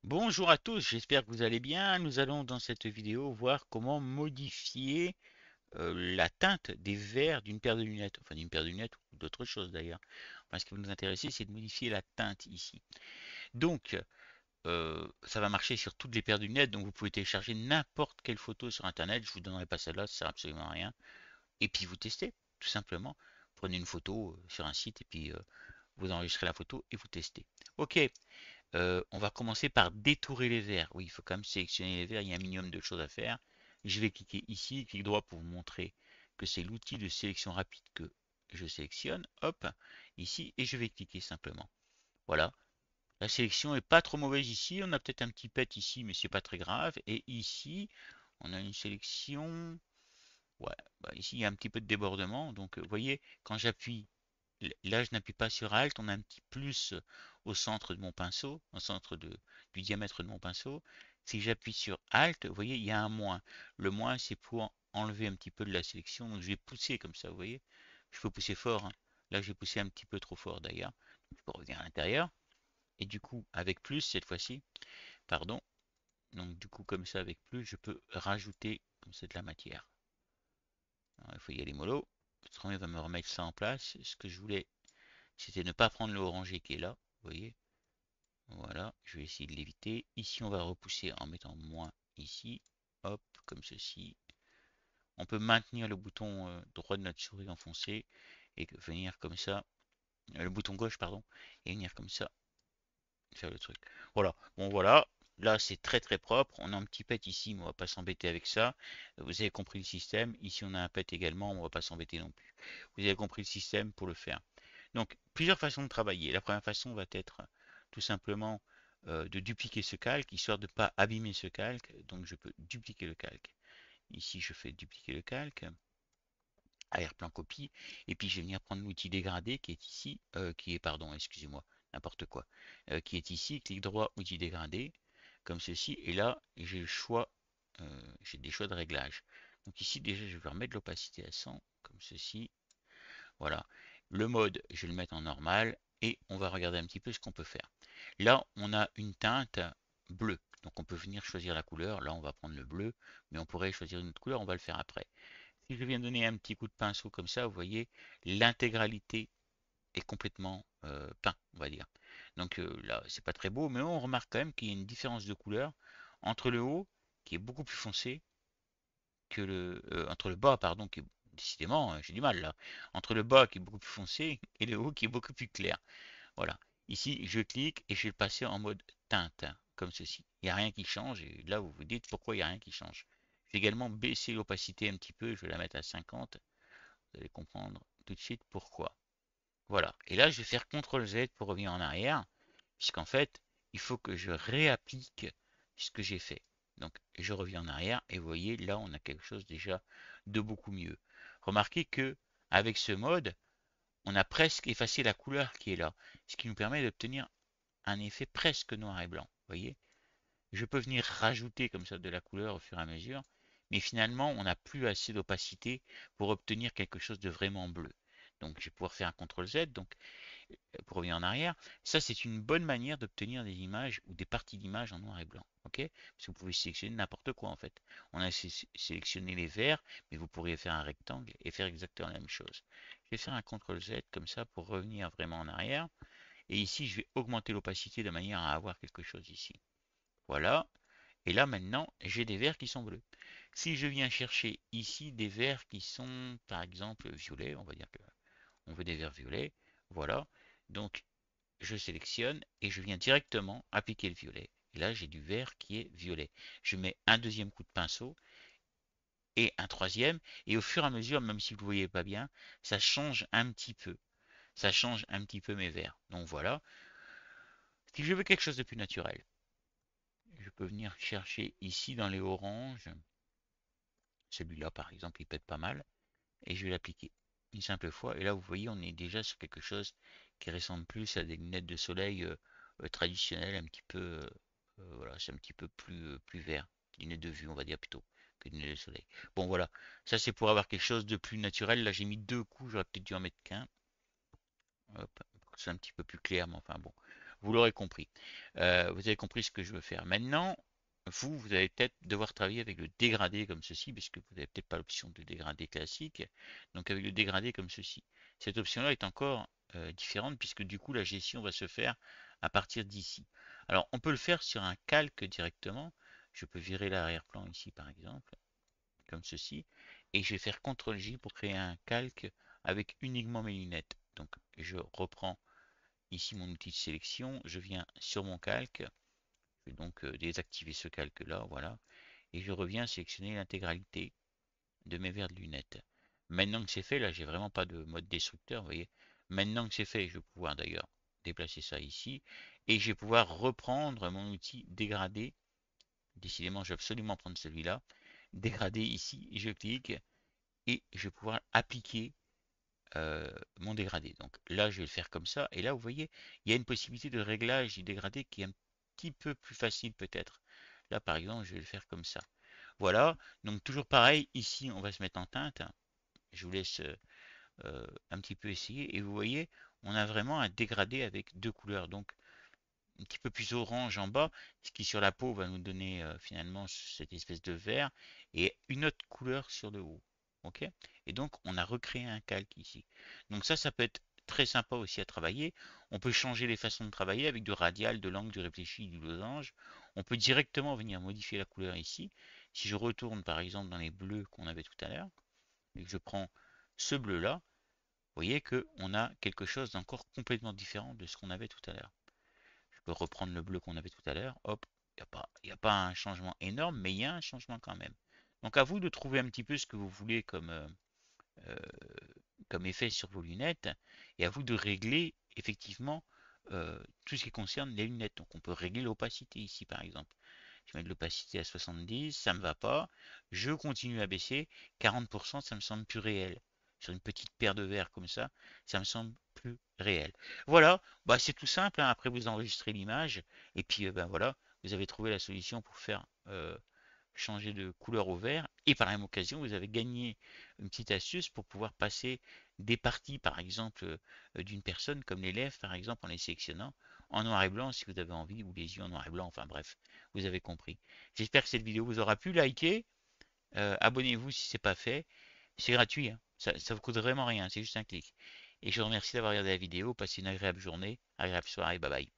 Bonjour à tous, j'espère que vous allez bien. Nous allons dans cette vidéo voir comment modifier la teinte des verres d'une paire de lunettes, enfin d'une paire de lunettes ou d'autres choses d'ailleurs. Enfin, ce qui va nous intéresser, c'est de modifier la teinte ici. Donc, ça va marcher sur toutes les paires de lunettes, donc vous pouvez télécharger n'importe quelle photo sur Internet. Je vous donnerai pas celle-là, ça sert absolument à rien. Et puis vous testez, tout simplement. Prenez une photo sur un site et puis vous enregistrez la photo et vous testez. Ok, on va commencer par détourer les verres. Oui, il faut quand même sélectionner les verres, il y a un minimum de choses à faire. Je vais cliquer ici, clic droit pour vous montrer que c'est l'outil de sélection rapide que je sélectionne. Hop, ici, et je vais cliquer simplement. Voilà, la sélection est pas trop mauvaise ici. On a peut-être un petit pet ici, mais c'est pas très grave. Et ici, on a une sélection. Ouais, bah ici il y a un petit peu de débordement. Donc, vous voyez, quand j'appuie là, je n'appuie pas sur Alt, on a un petit plus au centre de mon pinceau, au centre du diamètre de mon pinceau. Si j'appuie sur Alt, vous voyez, il y a un moins. Le moins, c'est pour enlever un petit peu de la sélection. Donc, je vais pousser comme ça, vous voyez. Je peux pousser fort, hein. Là, j'ai poussé un petit peu trop fort d'ailleurs. Je peux revenir à l'intérieur. Et du coup, avec plus, cette fois-ci, pardon. Donc, du coup, comme ça, avec plus, je peux rajouter comme ça de la matière. Alors, il faut y aller mollo. Autrement, il va me remettre ça en place. Ce que je voulais, c'était ne pas prendre le orangé qui est là. Vous voyez, voilà, je vais essayer de l'éviter. Ici, on va repousser en mettant moins ici. Hop, comme ceci. On peut maintenir le bouton droit de notre souris enfoncé et venir comme ça, le bouton gauche, pardon, et venir comme ça, faire le truc. Voilà, bon voilà, là c'est très très propre. On a un petit pet ici, mais on va pas s'embêter avec ça. Vous avez compris le système. Ici, on a un pet également, on va pas s'embêter non plus. Vous avez compris le système pour le faire. Donc, plusieurs façons de travailler. La première façon va être tout simplement de dupliquer ce calque, histoire de ne pas abîmer ce calque. Donc, je peux dupliquer le calque. Ici, je fais dupliquer le calque, arrière-plan copie, et puis je vais venir prendre l'outil dégradé qui est ici, qui est, pardon, excusez-moi, n'importe quoi, qui est ici, clic droit, outil dégradé, comme ceci, et là, j'ai le choix, j'ai des choix de réglage. Donc ici, déjà, je vais remettre l'opacité à 100, comme ceci, voilà. Le mode, je vais le mettre en normal et on va regarder un petit peu ce qu'on peut faire. Là, on a une teinte bleue. Donc on peut venir choisir la couleur. Là, on va prendre le bleu, mais on pourrait choisir une autre couleur, on va le faire après. Si je viens donner un petit coup de pinceau comme ça, vous voyez, l'intégralité est complètement peint, on va dire. Donc là, c'est pas très beau, mais on remarque quand même qu'il y a une différence de couleur entre le haut, qui est beaucoup plus foncé, que entre le bas, pardon, qui est décidément, j'ai du mal là, entre le bas qui est beaucoup plus foncé et le haut qui est beaucoup plus clair. Voilà. Ici, je clique et je vais le passer en mode teinte, comme ceci. Il n'y a rien qui change et là, vous vous dites pourquoi il n'y a rien qui change. Je vais également baisser l'opacité un petit peu, je vais la mettre à 50. Vous allez comprendre tout de suite pourquoi. Voilà. Et là, je vais faire CTRL Z pour revenir en arrière, puisqu'en fait, il faut que je réapplique ce que j'ai fait. Donc, je reviens en arrière et vous voyez, là, on a quelque chose déjà de beaucoup mieux. Remarquez que avec ce mode, on a presque effacé la couleur qui est là, ce qui nous permet d'obtenir un effet presque noir et blanc. Vous voyez, je peux venir rajouter comme ça de la couleur au fur et à mesure, mais finalement, on n'a plus assez d'opacité pour obtenir quelque chose de vraiment bleu. Donc, je vais pouvoir faire un CTRL Z. Donc, pour revenir en arrière, ça c'est une bonne manière d'obtenir des images ou des parties d'images en noir et blanc. Ok? Parce que vous pouvez sélectionner n'importe quoi en fait. On a sélectionné les verts, mais vous pourriez faire un rectangle et faire exactement la même chose. Je vais faire un CTRL Z comme ça pour revenir vraiment en arrière. Et ici, je vais augmenter l'opacité de manière à avoir quelque chose ici. Voilà. Et là maintenant, j'ai des verts qui sont bleus. Si je viens chercher ici des verts qui sont par exemple violets, on va dire que on veut des verts violets, voilà. Donc je sélectionne et je viens directement appliquer le violet. Et là, j'ai du vert qui est violet. Je mets un deuxième coup de pinceau et un troisième. Et au fur et à mesure, même si vous ne voyez pas bien, ça change un petit peu. Ça change un petit peu mes verts. Donc voilà. Si je veux quelque chose de plus naturel, je peux venir chercher ici dans les oranges. Celui-là, par exemple, il pète pas mal. Et je vais l'appliquer une simple fois. Et là, vous voyez, on est déjà sur quelque chose qui ressemble plus à des lunettes de soleil traditionnelles, un petit peu, voilà, c'est un petit peu plus vert, lunettes de vue, on va dire plutôt, que lunettes de soleil. Bon, voilà, ça c'est pour avoir quelque chose de plus naturel. Là, j'ai mis deux coups, j'aurais peut-être dû en mettre qu'un. Hop, pour que ce soit un petit peu plus clair, mais enfin bon. Vous l'aurez compris. Vous avez compris ce que je veux faire. Maintenant, vous allez peut-être devoir travailler avec le dégradé comme ceci, puisque vous n'avez peut-être pas l'option de dégradé classique. Donc avec le dégradé comme ceci. Cette option-là est encore différente, puisque du coup la gestion va se faire à partir d'ici. Alors on peut le faire sur un calque directement. Je peux virer l'arrière-plan ici par exemple, comme ceci. Et je vais faire CTRL-J pour créer un calque avec uniquement mes lunettes. Donc je reprends ici mon outil de sélection, je viens sur mon calque, je vais donc désactiver ce calque là, voilà, et je reviens sélectionner l'intégralité de mes verres de lunettes. Maintenant que c'est fait, là j'ai vraiment pas de mode destructeur, vous voyez. Maintenant que c'est fait, je vais pouvoir d'ailleurs déplacer ça ici, et je vais pouvoir reprendre mon outil dégradé. Décidément, je vais absolument prendre celui-là. Dégradé ici, je clique, et je vais pouvoir appliquer mon dégradé. Donc là, je vais le faire comme ça. Et là, vous voyez, il y a une possibilité de réglage du dégradé qui est un petit peu plus facile peut-être. Là, par exemple, je vais le faire comme ça. Voilà. Donc toujours pareil, ici, on va se mettre en teinte. Je vous laisse un petit peu essayer. Et vous voyez, on a vraiment un dégradé avec deux couleurs. Donc un petit peu plus orange en bas, ce qui sur la peau va nous donner finalement cette espèce de vert, et une autre couleur sur le haut. Ok. Et donc on a recréé un calque ici. Donc ça peut être très sympa aussi à travailler. On peut changer les façons de travailler avec du radial, de l'angle, du réfléchi, du losange. On peut directement venir modifier la couleur ici. Si je retourne par exemple dans les bleus qu'on avait tout à l'heure, et que je prends ce bleu là, vous voyez qu'on a quelque chose d'encore complètement différent de ce qu'on avait tout à l'heure. Je peux reprendre le bleu qu'on avait tout à l'heure. Hop, il n'y a pas un changement énorme, mais il y a un changement quand même. Donc à vous de trouver un petit peu ce que vous voulez euh, comme effet sur vos lunettes, et à vous de régler effectivement tout ce qui concerne les lunettes. Donc on peut régler l'opacité ici par exemple. Je vais mettre l'opacité à 70, ça ne me va pas. Je continue à baisser. 40%, ça me semble plus réel. Sur une petite paire de verres comme ça me semble plus réel. Voilà, bah c'est tout simple, hein. Après vous enregistrez l'image et puis ben voilà, vous avez trouvé la solution pour faire changer de couleur au vert. Et par la même occasion, vous avez gagné une petite astuce pour pouvoir passer des parties, par exemple, d'une personne, comme les lèvres, par exemple, en les sélectionnant en noir et blanc si vous avez envie, ou les yeux en noir et blanc, enfin bref, vous avez compris. J'espère que cette vidéo vous aura plu. Likez, abonnez-vous si ce n'est pas fait. C'est gratuit, hein. Ça vous coûte vraiment rien, c'est juste un clic. Et je vous remercie d'avoir regardé la vidéo. Passez une agréable journée, agréable soirée, bye bye.